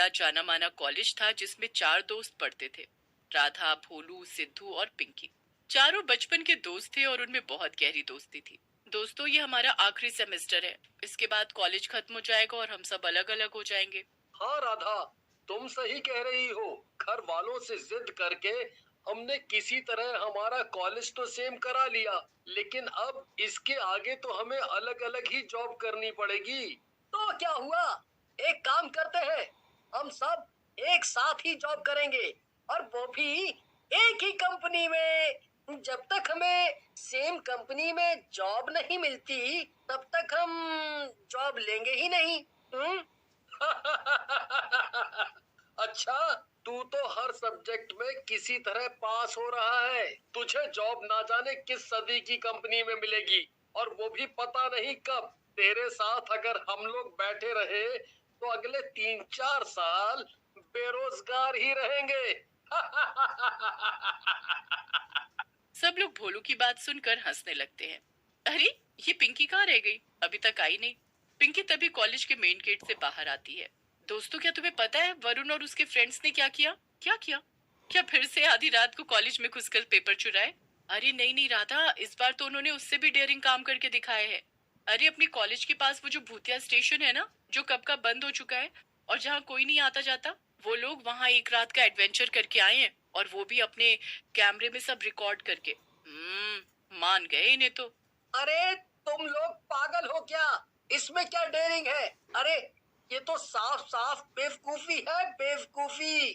बड़ा जाना माना कॉलेज था जिसमें 4 दोस्त पढ़ते थे। राधा, भोलू, सिद्धू और पिंकी। चारों बचपन के दोस्त थे और उनमें बहुत गहरी दोस्ती थी। दोस्तों, ये हमारा आखिरी सेमेस्टर है। इसके बाद कॉलेज खत्म हो जाएगा और हम सब अलग अलग हो जाएंगे। हाँ राधा, तुम सही कह रही हो। घर वालों से जिद करके हमने किसी तरह हमारा कॉलेज तो सेम करा लिया, लेकिन अब इसके आगे तो हमें अलग अलग ही जॉब करनी पड़ेगी। तो क्या हुआ, एक काम करते हैं, हम सब एक साथ ही जॉब करेंगे, और वो भी एक ही कंपनी में। जब तक हमें सेम कंपनी में जॉब नहीं मिलती, तब तक हम जॉब लेंगे ही नहीं। हम्म। अच्छा, तू तो हर सब्जेक्ट में किसी तरह पास हो रहा है। तुझे जॉब ना जाने किस सदी की कंपनी में मिलेगी, और वो भी पता नहीं कब। तेरे साथ अगर हम लोग बैठे रहे तो अगले 3-4 साल बेरोजगार ही रहेंगे। सब लोग भोलू की बात सुनकर हंसने लगते हैं। अरे, ये पिंकी कहाँ रह गई? अभी तक आई नहीं। पिंकी तभी कॉलेज के मेन गेट से बाहर आती है। दोस्तों, क्या तुम्हें पता है वरुण और उसके फ्रेंड्स ने क्या किया? क्या किया? क्या फिर से आधी रात को कॉलेज में घुसकर पेपर चुराए? अरे नहीं नहीं राधा, इस बार तो उन्होंने उससे भी डेयरिंग काम करके दिखाए है। अरे, अपनी कॉलेज के पास वो जो भूतिया स्टेशन है ना, जो कब का बंद हो चुका है और जहाँ कोई नहीं आता जाता, वो लोग वहाँ एक रात का एडवेंचर करके आए हैं, और वो भी अपने कैमरे में सब रिकॉर्ड करके। मान गए इन्हें तो। अरे, तुम लोग पागल हो क्या? इसमें क्या डेयरिंग है? अरे, ये तो साफ साफ बेवकूफी है, बेवकूफी।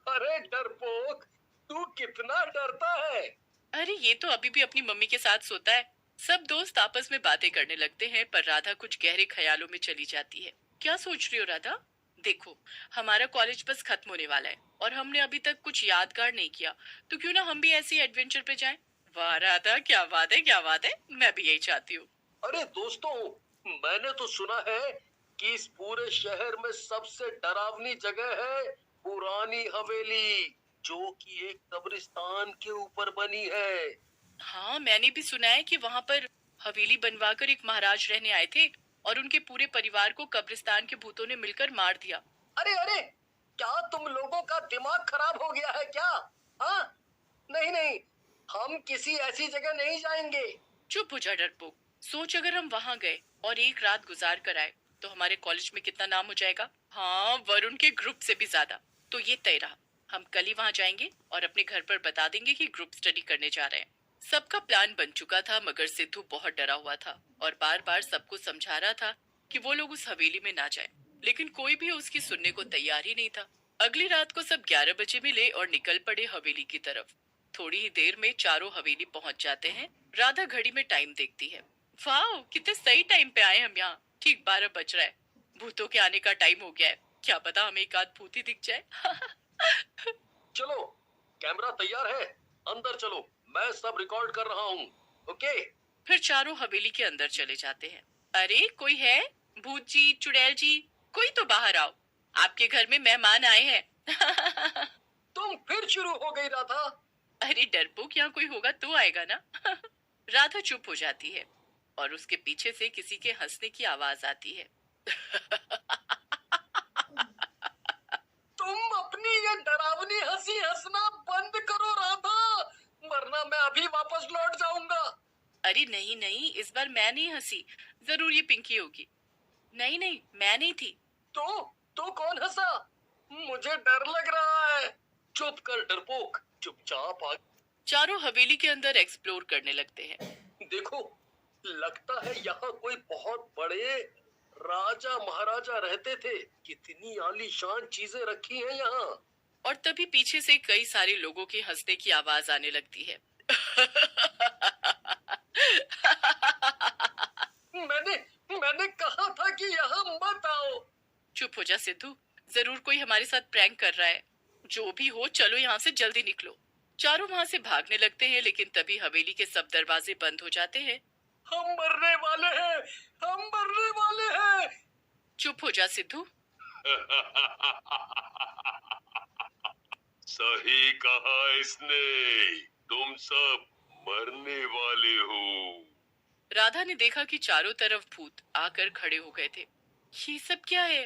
अरे डरपोक, तू कितना डरता है? अरे, ये तो अभी भी अपनी मम्मी के साथ सोता है। सब दोस्त आपस में बातें करने लगते हैं, पर राधा कुछ गहरे ख्यालों में चली जाती है। क्या सोच रही हो राधा? देखो, हमारा कॉलेज बस खत्म होने वाला है और हमने अभी तक कुछ यादगार नहीं किया। तो क्यों ना हम भी ऐसे एडवेंचर पे जाएं? वाह राधा, क्या बात है, क्या बात है। मैं भी यही चाहती हूँ। अरे दोस्तों, मैंने तो सुना है कि इस पूरे शहर में सबसे डरावनी जगह है पुरानी हवेली, जो कि एक कब्रिस्तान के ऊपर बनी है। हाँ, मैंने भी सुना है कि वहां पर हवेली बनवाकर एक महाराज रहने आए थे और उनके पूरे परिवार को कब्रिस्तान के भूतों ने मिलकर मार दिया। अरे अरे, क्या तुम लोगों का दिमाग खराब हो गया है क्या? हाँ, नहीं नहीं, हम किसी ऐसी जगह नहीं जाएंगे। चुप हो जा डरपोक। सोच, अगर हम वहां गए और एक रात गुजार कर आए तो हमारे कॉलेज में कितना नाम हो जाएगा। हाँ, वरुण के ग्रुप से भी ज्यादा। तो ये तय रहा, हम कल ही वहां जाएंगे और अपने घर पर बता देंगे कि ग्रुप स्टडी करने जा रहे हैं। सबका प्लान बन चुका था, मगर सिद्धू बहुत डरा हुआ था और बार बार सबको समझा रहा था कि वो लोग उस हवेली में ना जाएं। लेकिन कोई भी उसकी सुनने को तैयार ही नहीं था। अगली रात को सब 11 बजे मिले और निकल पड़े हवेली की तरफ। थोड़ी ही देर में चारों हवेली पहुंच जाते हैं। राधा घड़ी में टाइम देखती है। वाह, कितने सही टाइम पे आए हम यहाँ। ठीक 12 बज रहा है। भूतों के आने का टाइम हो गया है। क्या पता हमें एक आध भूत ही दिख जाए। चलो, कैमरा तैयार है, अंदर चलो, मैं सब रिकॉर्ड कर रहा हूँ। ओके। फिर चारों हवेली के अंदर चले जाते हैं। अरे, कोई है? भूत जी, चुड़ैल जी, कोई तो बाहर आओ। आपके घर में मेहमान आए हैं। तुम फिर शुरू हो गई राधा। अरे डरपोक, यहाँ कोई होगा तो आएगा ना। राधा चुप हो जाती है और उसके पीछे से किसी के हंसने की आवाज आती है। तुम अपनी ये डरावनी हंसी हंसना बंद करो राधा, वरना मैं अभी वापस लौट जाऊंगा। अरे नहीं नहीं, इस बार मैं नहीं हंसी। जरूर ये पिंकी होगी। नहीं नहीं, मैं नहीं थी। तो कौन हंसा? मुझे डर लग रहा है। चुप कर डरपोक, चुपचाप आ। चारों हवेली के अंदर एक्सप्लोर करने लगते हैं। देखो, लगता है यहाँ कोई बहुत बड़े राजा महाराजा रहते थे। कितनी आलीशान चीजें रखी हैं यहाँ। और तभी पीछे से कई सारे लोगों के हंसने की आवाज आने लगती है। मैंने मैंने कहा था कि यहाँ मत आओ। चुप हो जा सिद्धू, जरूर कोई हमारे साथ प्रैंक कर रहा है। जो भी हो, चलो यहाँ से जल्दी निकलो। चारों वहां से भागने लगते हैं, लेकिन तभी हवेली के सब दरवाजे बंद हो जाते हैं। हम मरने वाले हैं, हम मरने वाले हैं। चुप हो जा सिद्धू। सही कहा इसने, तुम सब मरने वाले हो। राधा ने देखा कि चारों तरफ भूत आकर खड़े हो गए थे। ये सब क्या है?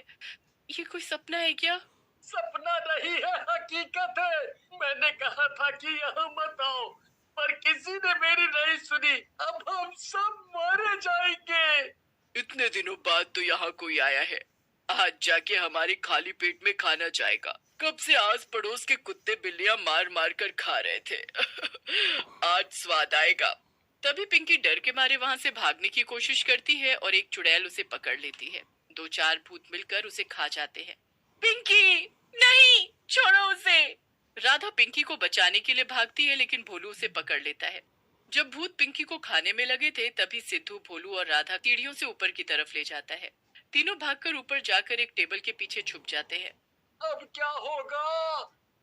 ये कोई सपना है क्या? सपना नहीं है, हकीकत है। मैंने कहा था कि यहाँ मत आओ, पर किसी ने मेरी नहीं सुनी। अब हम सब मारे जाएंगे। इतने दिनों बाद तो यहाँ कोई आया है। आज जाके हमारे खाली पेट में खाना जाएगा। कब से आस पड़ोस के कुत्ते बिल्लियां मार मार कर खा रहे थे। आज स्वाद आएगा। तभी पिंकी डर के मारे वहां से भागने की कोशिश करती है और एक चुड़ैल उसे पकड़ लेती है। दो चार भूत मिलकर उसे खा जाते हैं। पिंकी, नहीं, छोड़ो उसे। राधा पिंकी को बचाने के लिए भागती है, लेकिन भोलू उसे पकड़ लेता है। जब भूत पिंकी को खाने में लगे थे, तभी सिद्धू, भोलू और राधा सीढ़ियों से ऊपर की तरफ ले जाता है। तीनों भागकर ऊपर जाकर एक टेबल के पीछे छुप जाते हैं। अब क्या होगा?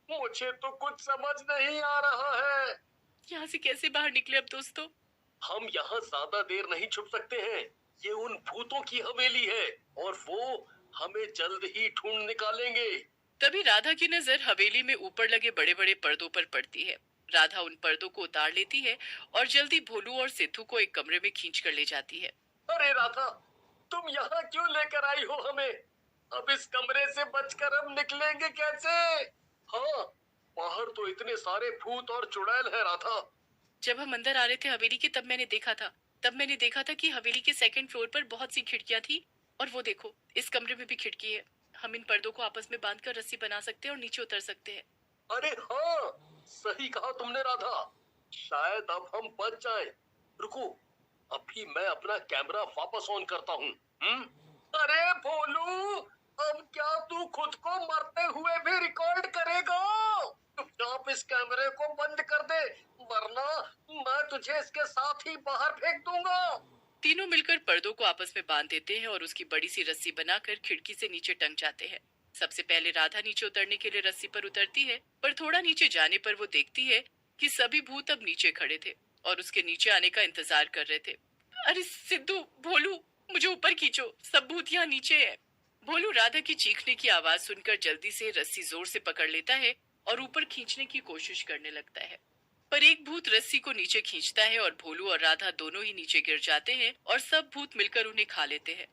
मुझे तो कुछ समझ नहीं आ रहा है। यहाँ से कैसे बाहर निकले अब दोस्तों? हम यहाँ ज्यादा देर नहीं छुप सकते हैं। ये उन भूतों की हवेली है और वो हमें जल्द ही ढूंढ निकालेंगे। तभी राधा की नजर हवेली में ऊपर लगे बड़े बड़े पर्दों पर पड़ती है। राधा उन पर्दों को उतार लेती है और जल्दी भोलू और सिद्धू को एक कमरे में खींच कर ले जाती है। अरे राधा, तुम यहाँ क्यों लेकर आई हो हमें? अब इस कमरे से बचकर हम निकलेंगे कैसे? हाँ, बाहर तो इतने सारे भूत और चुड़ैल है राधा। जब हम अंदर आ रहे थे हवेली के, तब मैंने देखा था कि हवेली के सेकंड फ्लोर पर बहुत सी खिड़कियां थी। और वो देखो, इस कमरे में भी खिड़की है। हम इन पर्दों को आपस में बांधकर रस्सी बना सकते हैं और नीचे उतर सकते हैं। अरे हाँ, सही कहा तुमने राधा। शायद अब हम बच जाएं। रुको, अभी मैं अपना कैमरा वापस ऑन करता हूँ। अरे भोलू, अब क्या तू खुद को मरते हुए भी रिकॉर्ड करेगा? चुपचाप इस कैमरे को बंद कर दे, वरना मैं तुझे इसके साथ ही बाहर फेंक दूंगा। तीनों मिलकर पर्दों को आपस में बांध देते हैं और उसकी बड़ी सी रस्सी बनाकर खिड़की से नीचे टंग जाते हैं। सबसे पहले राधा नीचे उतरने के लिए रस्सी पर उतरती है, पर थोड़ा नीचे जाने पर वो देखती है कि सभी भूत अब नीचे खड़े थे और उसके नीचे आने का इंतजार कर रहे थे। अरे सिद्धू, भोलू, मुझे ऊपर खींचो, सब भूत यहाँ नीचे है। भोलू राधा की चीखने की आवाज सुनकर जल्दी से रस्सी जोर से पकड़ लेता है और ऊपर खींचने की कोशिश करने लगता है। पर एक भूत रस्सी को नीचे खींचता है और भोलू और राधा दोनों ही नीचे गिर जाते हैं और सब भूत मिलकर उन्हें खा लेते हैं।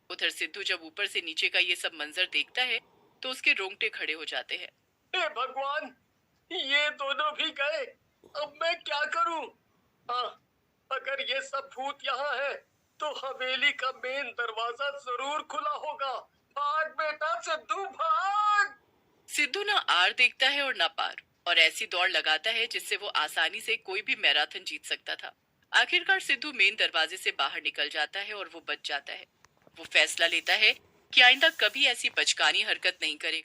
उधर सिद्धू जब ऊपर से नीचे का ये सब मंजर देखता है तो उसके रोंगटे खड़े हो जाते हैं। हे भगवान, ये दोनों भी गए। अब मैं क्या करूं? हाँ, अगर ये सब भूत यहाँ है तो हवेली का मेन दरवाजा जरूर खुला होगा। भाग बेटा सिद्धू, भाग। सिद्धू ना आर देखता है और ना पार, और ऐसी दौड़ लगाता है जिससे वो आसानी से कोई भी मैराथन जीत सकता था। आखिरकार सिद्धू मेन दरवाजे से बाहर निकल जाता है और वो बच जाता है। वो फैसला लेता है कि आइंदा कभी ऐसी बचकानी हरकत नहीं करेगा।